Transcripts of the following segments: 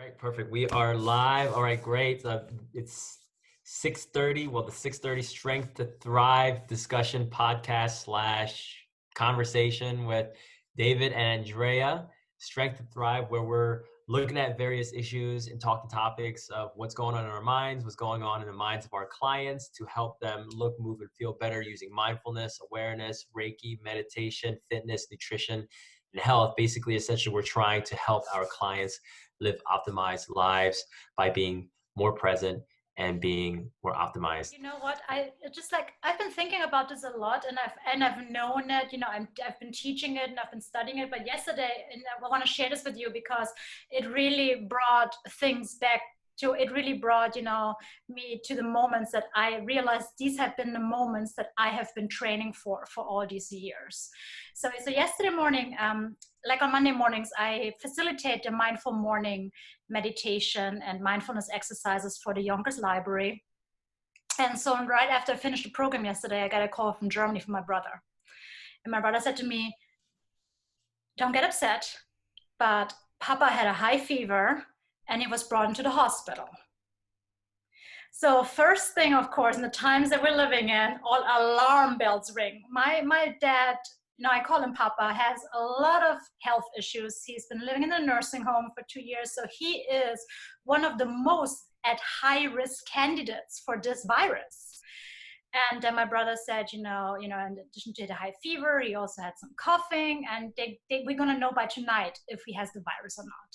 Right, perfect. We are live. All right, great. It's 6:30. Well, the 6:30 Strength to Thrive discussion podcast slash conversation with David and Andrea. Strength to Thrive, where we're looking at various issues and talking topics of what's going on in our minds, what's going on in the minds of our clients to help them look, move, and feel better using mindfulness, awareness, Reiki, meditation, fitness, nutrition, and health. Basically, essentially, we're trying to help our clients live optimized lives by being more present and being more optimized. You know what? I've been thinking about this a lot, and I've known it. I've been teaching it and I've been studying it. But yesterday, and I want to share this with you because it really brought things back to. It really brought me to the moments that I realized these have been the moments that I have been training for all these years. So yesterday morning, like on Monday mornings, I facilitate the mindful morning meditation and mindfulness exercises for the Yonkers Library. And so right after I finished the program yesterday, I got a call from Germany from my brother. And my brother said to me, "Don't get upset, but Papa had a high fever and he was brought into the hospital." So first thing, of course, in the times that we're living in, all alarm bells ring. My dad, I call him Papa, has a lot of health issues. He's been living in a nursing home for 2 years. So he is one of the most at high risk candidates for this virus. And then my brother said, in addition to the high fever, he also had some coughing, and we're going to know by tonight if he has the virus or not.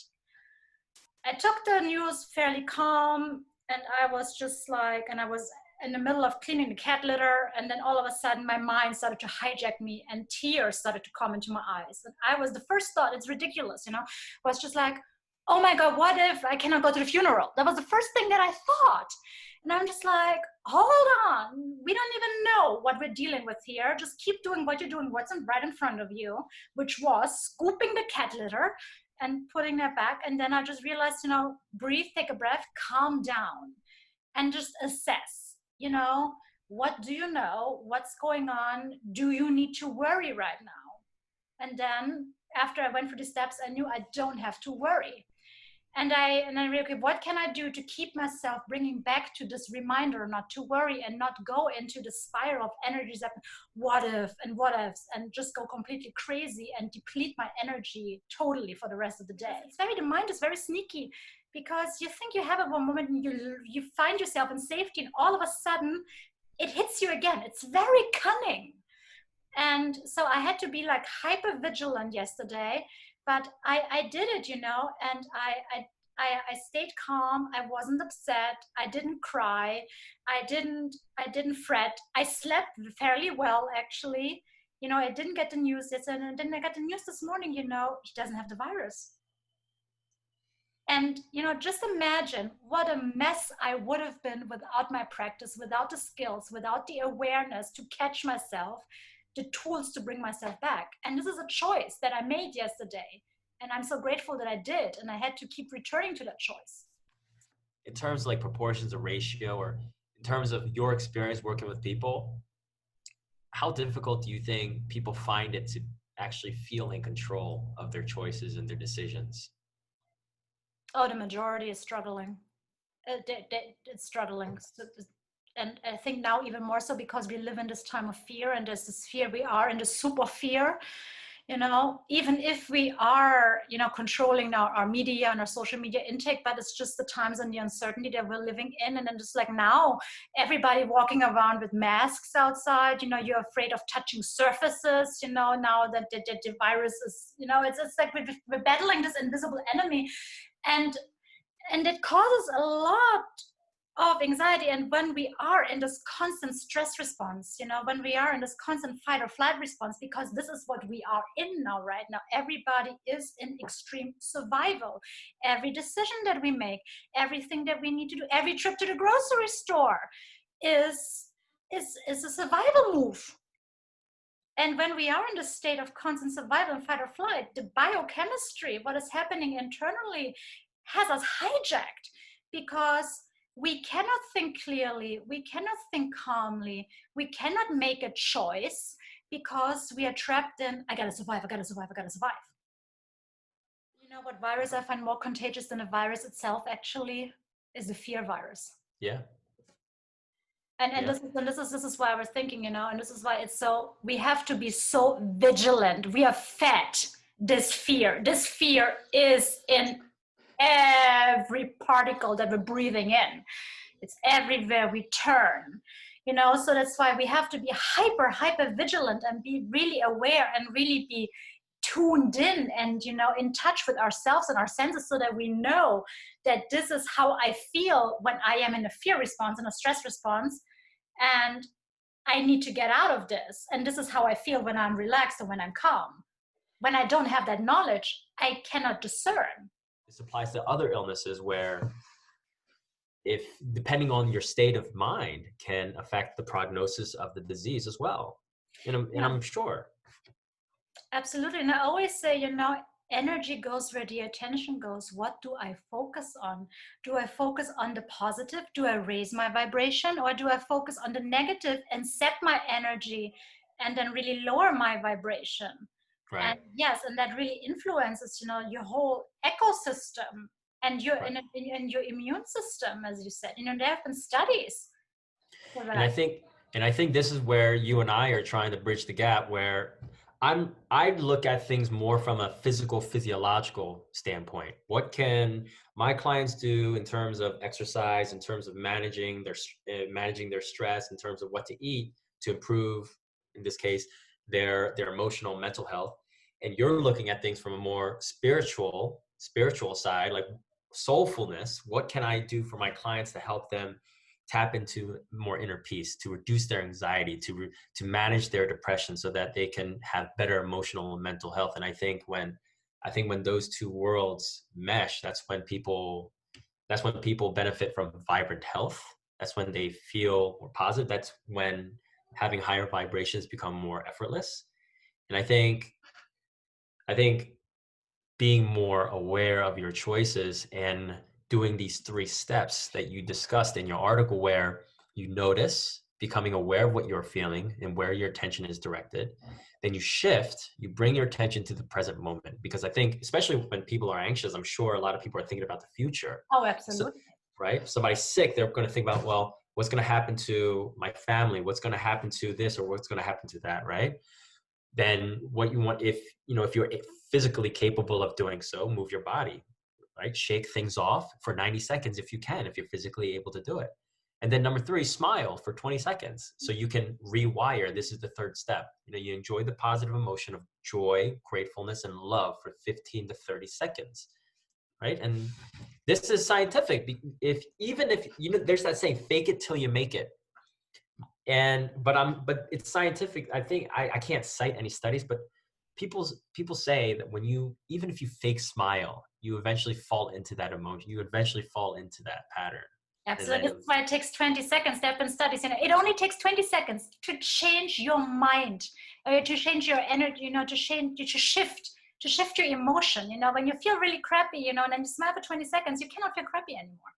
I took the news fairly calm, and I was just like, and I was in the middle of cleaning the cat litter, and then all of a sudden my mind started to hijack me and tears started to come into my eyes. And I was, the first thought, it's ridiculous, was just like, oh my God, what if I cannot go to the funeral? That was the first thing that I thought. And I'm just like, hold on, we don't even know what we're dealing with here. Just keep doing what you're doing, what's right in front of you, which was scooping the cat litter and putting that back. And then I just realized, breathe, take a breath, calm down, and just assess, what do you know? What's going on? Do you need to worry right now? And then after I went through the steps, I knew I don't have to worry. And I really, okay, what can I do to keep myself bringing back to this reminder not to worry and not go into the spiral of energies that what if and what ifs and just go completely crazy and deplete my energy totally for the rest of the day. The mind is very sneaky, because you think you have it one moment and you find yourself in safety, and all of a sudden it hits you again. It's very cunning. And so I had to be like hyper vigilant yesterday. But I did it, and I stayed calm. I wasn't upset. I didn't cry. I didn't fret. I slept fairly well, actually. I didn't get the news yesterday, and then I got the news this morning, he doesn't have the virus. And, just imagine what a mess I would have been without my practice, without the skills, without the awareness to catch myself, the tools to bring myself back. And this is a choice that I made yesterday. And I'm so grateful that I did. And I had to keep returning to that choice. In terms of like proportions of ratio, or in terms of your experience working with people, how difficult do you think people find it to actually feel in control of their choices and their decisions? Oh, the majority is struggling. It's struggling. And I think now even more so, because we live in this time of fear, and there's this fear, we are in the super fear, even if we are, controlling our media and our social media intake, but it's just the times and the uncertainty that we're living in. And then just like now, everybody walking around with masks outside, you're afraid of touching surfaces, now that the virus is, it's like we're battling this invisible enemy. And it causes a lot of anxiety. And when we are in this constant stress response, when we are in this constant fight or flight response, because this is what we are in now, right now, everybody is in extreme survival. Every decision that we make, everything that we need to do, every trip to the grocery store is a survival move. And when we are in the state of constant survival and fight or flight, the biochemistry, what is happening internally, has us hijacked, because we cannot think clearly, we cannot think calmly, we cannot make a choice, because we are trapped in, I gotta survive, I gotta survive, I gotta survive. know what virus I find more contagious than a virus itself actually is the fear virus. Yeah. And Yeah. this is why I was thinking, and this is why it's so, we have to be so vigilant. We are fed this fear. This fear is in every particle that we're breathing in. It's everywhere we turn, so that's why we have to be hyper vigilant and be really aware and really be tuned in and in touch with ourselves and our senses, so that we know that this is how I feel when I am in a fear response and a stress response, and I need to get out of this, and this is how I feel when I'm relaxed and when I'm calm. When I don't have that knowledge, I cannot discern. This applies to other illnesses where, if depending on your state of mind, can affect the prognosis of the disease as well. And I'm sure. Absolutely. And I always say, energy goes where the attention goes. What do I focus on? Do I focus on the positive? Do I raise my vibration? Or do I focus on the negative and set my energy and then really lower my vibration? Right. And yes, and that really influences, your whole ecosystem and your Right. and your immune system, as you said. There have been studies for that. And I think this is where you and I are trying to bridge the gap, where I look at things more from a physiological standpoint. What can my clients do in terms of exercise, in terms of managing their stress, in terms of what to eat to improve, in this case, their emotional mental health. And you're looking at things from a more spiritual side, like soulfulness. What can I do for my clients to help them tap into more inner peace, to reduce their anxiety, to manage their depression, so that they can have better emotional and mental health? And I think when those two worlds mesh, that's when people benefit from vibrant health. That's when they feel more positive. That's when having higher vibrations become more effortless. And I think being more aware of your choices and doing these 3 steps that you discussed in your article, where you notice, becoming aware of what you're feeling and where your attention is directed, then you shift, you bring your attention to the present moment. Because I think, especially when people are anxious, I'm sure a lot of people are thinking about the future. Oh, absolutely. Right? If somebody's sick, they're going to think about, well, what's going to happen to my family? What's going to happen to this, or what's going to happen to that, right? Then what you want, if you're physically capable of doing so, move your body, right? Shake things off for 90 seconds if you can, if you're physically able to do it. And then number 3, smile for 20 seconds. So you can rewire. This is the 3rd step. You enjoy the positive emotion of joy, gratefulness, and love for 15 to 30 seconds, right? And this is scientific. If there's that saying, fake it till you make it. But it's scientific. I think I can't cite any studies, but people say that even if you fake smile, you eventually fall into that emotion. You eventually fall into that pattern. Absolutely. That's why it takes 20 seconds. There have been studies, it only takes 20 seconds to change your mind, to change your energy, to shift your emotion. When you feel really crappy, and then you smile for 20 seconds, you cannot feel crappy anymore.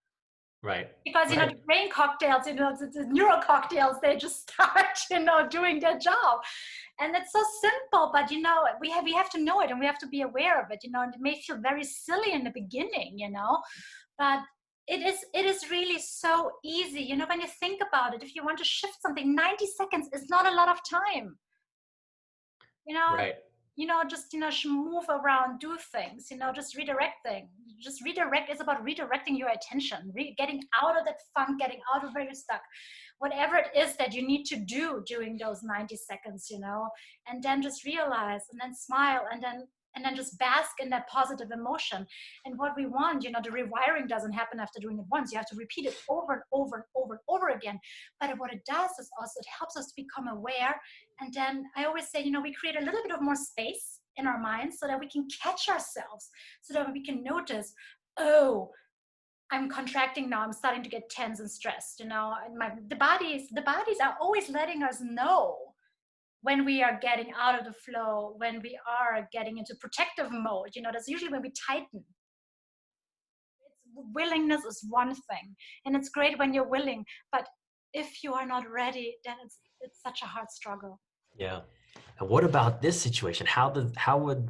Right. Because, the brain cocktails, the neural cocktails, they just start, doing their job. And it's so simple, but, we have to know it, and we have to be aware of it, and it may feel very silly in the beginning, but it is really so easy, when you think about it. If you want to shift something, 90 seconds is not a lot of time, Right. just move around, do things, just redirect things. It's about redirecting your attention, getting out of that funk, getting out of where you're stuck, whatever it is that you need to do during those 90 seconds, and then just realize, and then smile, and then just bask in that positive emotion. And what we want, the rewiring doesn't happen after doing it once. You have to repeat it over and over and over and over again. But what it does is also, it helps us to become aware. And then I always say, we create a little bit of more space in our minds, so that we can catch ourselves, so that we can notice, oh, I'm contracting now. I'm starting to get tense and stressed, and the bodies are always letting us know when we are getting out of the flow, when we are getting into protective mode. That's usually when we tighten. Willingness is one thing, and it's great when you're willing, but if you are not ready, then it's such a hard struggle. Yeah. And what about this situation? How would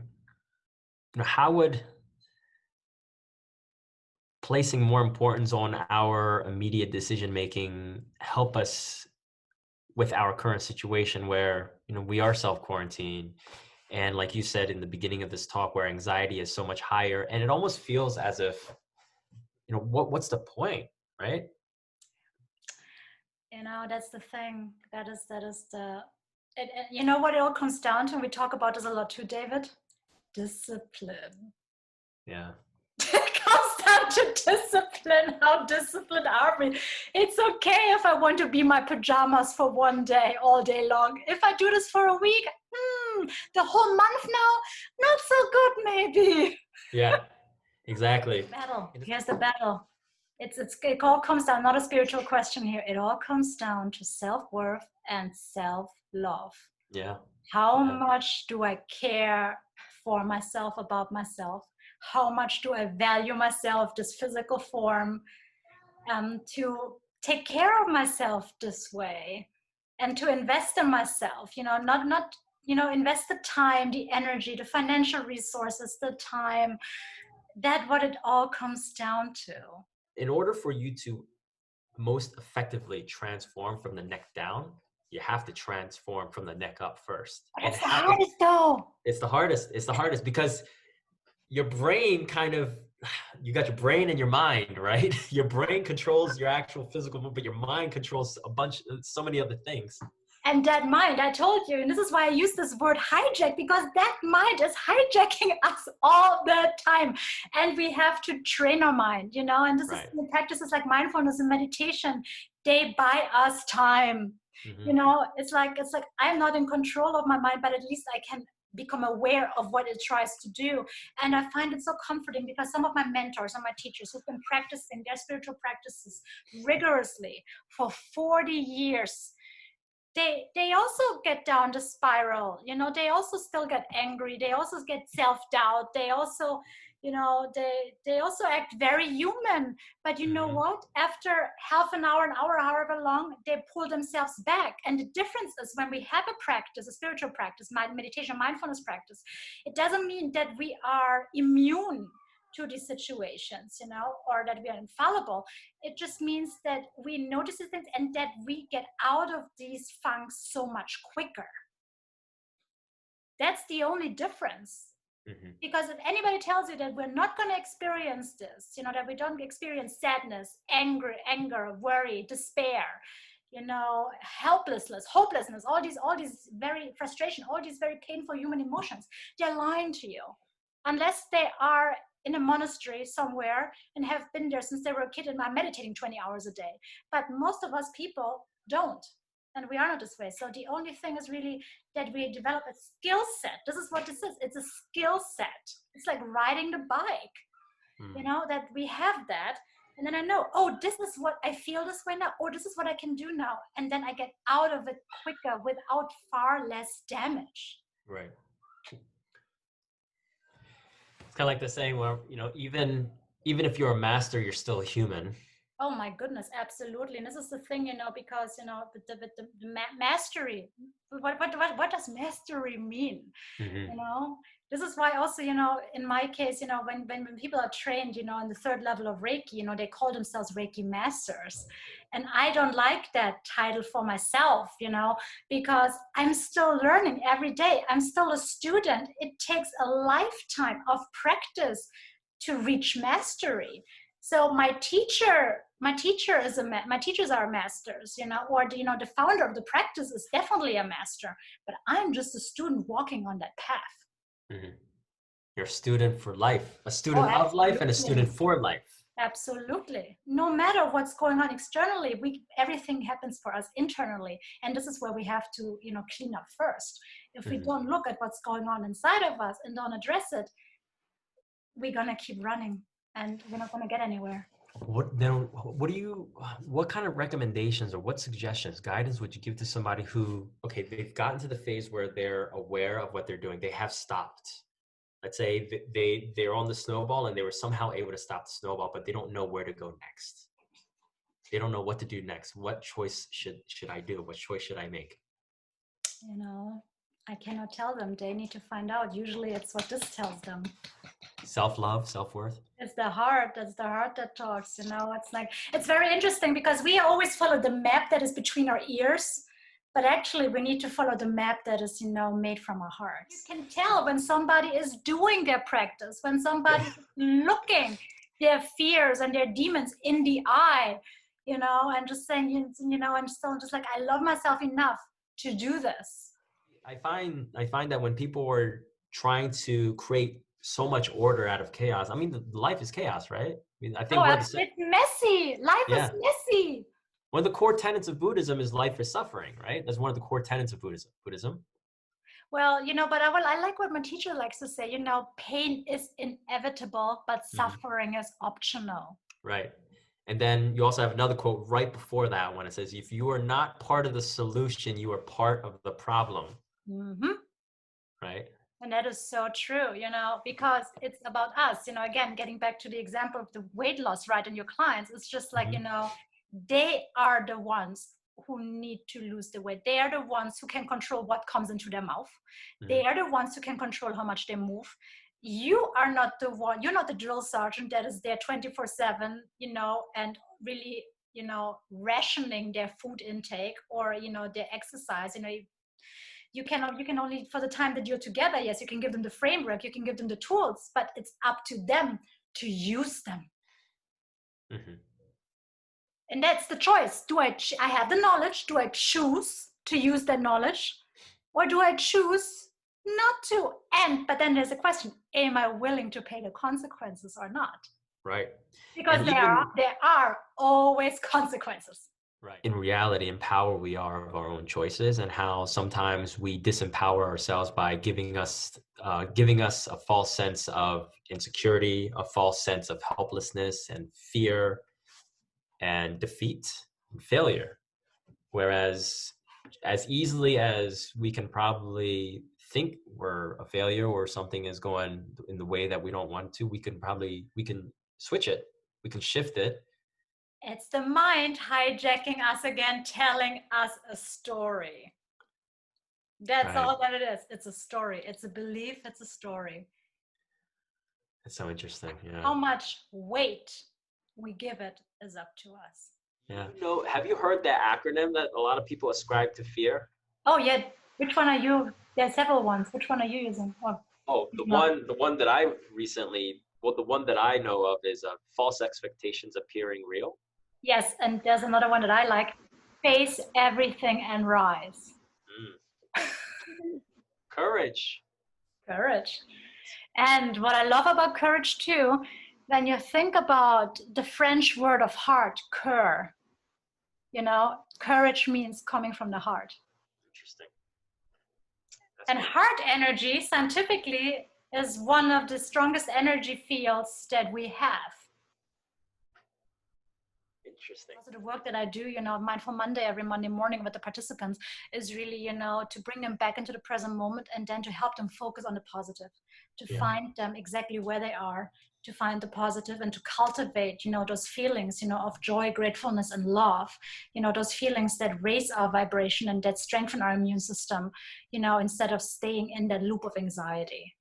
placing more importance on our immediate decision making help us with our current situation where, you know, we are self-quarantined, and like you said in the beginning of this talk, where anxiety is so much higher, and it almost feels as if, you know, what's the point, right? You know, that's the thing. That is you know what it all comes down to? We talk about this a lot too, David. Discipline. Yeah. It comes down to discipline. How disciplined are we? It's okay if I want to be in my pajamas for one day, all day long. If I do this for a week, the whole month now, not so good, maybe. Yeah, exactly. Battle. Here's the battle. It all comes down, not a spiritual question here. It all comes down to self-worth and self-love. Yeah. How Yeah. much do I care for myself, about myself? How much do I value myself, this physical form, to take care of myself this way, and to invest in myself? You know, not invest the time, the energy, the financial resources, the time. That's what it all comes down to. In order for you to most effectively transform from the neck down, you have to transform from the neck up first. But And it's the hardest though. it's the hardest. It's the hardest because your brain kind of, you got your brain and your mind, right? Your brain controls your actual physical movement, but your mind controls so many other things. And that mind, I told you, and this is why I use this word hijack, because that mind is hijacking us all the time. And we have to train our mind, you know, and this Right. is practices like mindfulness and meditation. They buy us time. Mm-hmm. You know, it's like I'm not in control of my mind, but at least I can become aware of what it tries to do. And I find it so comforting because some of my mentors and my teachers who've been practicing their spiritual practices rigorously for 40 years, they also get down the spiral. You know, they also still get angry, they also get self-doubt, they also, you know, they also act very human. But you know what, after half an hour, however long, they pull themselves back. And the difference is, when we have a practice, a spiritual practice, meditation, mindfulness practice, it doesn't mean that we are immune to these situations, you know, or that we are infallible. It just means that we notice these things and that we get out of these funks so much quicker. That's the only difference. Because if anybody tells you that we're not going to experience this, you know, that we don't experience sadness, anger, worry, despair, you know, helplessness, hopelessness, all these very frustration, all these very painful human emotions, they're lying to you. Unless they are in a monastery somewhere and have been there since they were a kid and are meditating 20 hours a day. But most of us people don't. And we are not this way. So the only thing is really that we develop a skill set. This is what this is. It's a skill set. It's like riding the bike, you know, that we have that. And then I know, oh, this is what I feel this way now. Or this is what I can do now. And then I get out of it quicker without far less damage. Right. It's kind of like the saying where, you know, even if you're a master, you're still a human. Oh my goodness, absolutely. And this is the thing, you know, because, you know, the mastery, what does mastery mean? You know, this is why also, you know, in my case, you know, when people are trained, you know, in the third level of Reiki, you know, they call themselves Reiki masters. And I don't like that title for myself, you know, because I'm still learning every day. I'm still a student. It takes a lifetime of practice to reach mastery. So my teachers are masters, you know, or the, you know, the founder of the practice is definitely a master, but I'm just a student walking on that path. You're a student for life, a student of life, and a student for life. Absolutely. No matter what's going on externally, everything happens for us internally, and this is where we have to, you know, clean up first. If we don't look at what's going on inside of us and don't address it, we're gonna keep running and we're not gonna get anywhere. What kind of recommendations or what suggestions, guidance would you give to somebody who, okay, they've gotten to the phase where they're aware of what they're doing, they have stopped. Let's say they're on the snowball and they were somehow able to stop the snowball, but they don't know where to go next. They don't know what to do next. What choice should I do? What choice should I make? You know, I cannot tell them. They need to find out. Usually it's what this tells them. Self-love, self-worth. It's the heart. That's the heart that talks, It's like, it's very interesting because we always follow the map that is between our ears, but actually we need to follow the map that is, made from our hearts. You can tell when somebody is doing their practice, when somebody is looking their fears and their demons in the eye, and just saying, and still just like, I love myself enough to do this. I find that when people are trying to create so much order out of chaos, I mean, life is chaos, right? I mean, I think It's messy. Life is messy. One of the core tenets of Buddhism is life is suffering, right? That's one of the core tenets of Buddhism. Well, but I like what my teacher likes to say, pain is inevitable, but suffering is optional. Right. And then you also have another quote right before that one. It says, if you are not part of the solution, you are part of the problem. Right. And that is so true, because it's about us, again, getting back to the example of the weight loss, right? And your clients, it's just like, they are the ones who need to lose the weight. They are the ones who can control what comes into their mouth. They are the ones who can control how much they move. You are not the one, you're not the drill sergeant that is there 24/7, and really, rationing their food intake or, their exercise. You can only, for the time that you're together, yes, you can give them the framework, you can give them the tools, but it's up to them to use them. And that's the choice. Do I have the knowledge? Do I choose to use that knowledge? Or do I choose not to? But then there's a question, am I willing to pay the consequences or not? Right. Because there are always consequences. Right. In reality and power we are of our own choices, and how sometimes we disempower ourselves by giving us a false sense of insecurity, a false sense of helplessness and fear and defeat and failure. Whereas as easily as we can probably think we're a failure or something is going in the way that we don't want to, we can switch it. We can shift it. It's the mind hijacking us again, telling us a story. That's all that it is. It's a story. It's a belief. It's a story. It's so interesting. Yeah. How much weight we give it is up to us. Yeah. Have you heard the acronym that a lot of people ascribe to fear? Oh yeah. Which one are you? There are several ones. Which one are you using? The one that I recently, the one that I know of is false expectations appearing real. Yes, and there's another one that I like. Face everything and rise. Courage. And what I love about courage too, when you think about the French word of heart, cœur, courage means coming from the heart. Interesting. And heart energy, scientifically, is one of the strongest energy fields that we have. Interesting. Also, the work that I do, Mindful Monday every Monday morning with the participants is really, to bring them back into the present moment and then to help them focus on the positive, to find them exactly where they are, to find the positive and to cultivate, those feelings, of joy, gratefulness, and love, those feelings that raise our vibration and that strengthen our immune system, instead of staying in that loop of anxiety.